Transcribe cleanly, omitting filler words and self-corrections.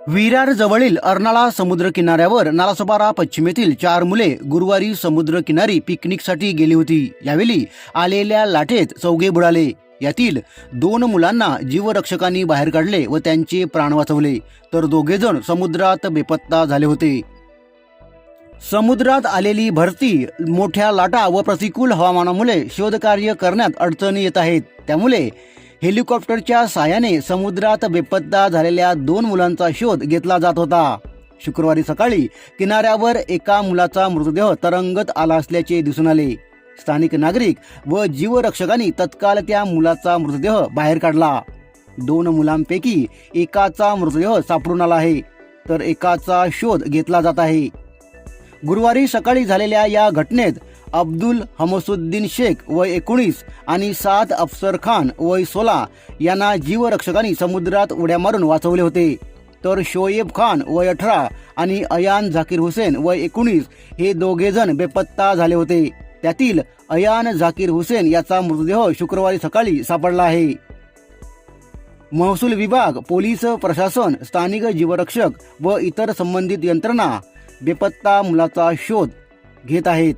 विरार जवळील अर्नाळा समुद्र किनाऱ्यावर नालासोपारा पश्चिमेतील 4 मुले गुरुवारी समुद्र किनारी पिकनिकसाठी गेली होती। यावेळी आलेल्या लाटेत चौघे बुडाले। यातील 2 मुलांना जीवरक्षकांनी बाहेर काढले व त्यांचे प्राण वाचवले, तर 2 जण समुद्रात बेपत्ता झाले होते। समुद्रात आलेली भरती, मोठ्या लाटा व प्रतिकूल हवामानामुळे शोधकार्य करण्यात अडचणी येत आहेत। त्यामुळे हेलिकॉप्टरच्या साहाय्याने समुद्रात बेपत्ता झालेल्या 2 मुलांचा शोध घेतला जात होता। शुक्रवारी सकाळी किनाऱ्यावर एका मुलाचा मृतदेह तरंगत आला असल्याचे दिसून आले। स्थानिक नागरिक व जीवरक्षकांनी तत्काळ त्या मुलाचा मृतदेह बाहेर काढला। 2 मुलांपैकी एकाचा मृतदेह सापडून आला आहे, तर एकाचा शोध घेतला जात आहे। गुरुवारी सकाळी झालेल्या या घटनेत अब्दुल हमसुद्दीन शेख वय 19 आणि 7 अफसर खान वय 16 यांना जीवरक्षकांनी समुद्रात उड्या मारून वाचवले होते, तर शोएब खान वय 18 आणि अयान झाकीर हुसेन वय 19 हे 2 जण बेपत्ता झाले होते। त्यातील अयान झाकीर हुसेन याचा मृतदेह शुक्रवारी सकाळी सापडला आहे। महसूल विभाग, पोलीस प्रशासन, स्थानिक जीवरक्षक व इतर संबंधित यंत्रणा बेपत्ता मुलाचा शोध घेत आहेत।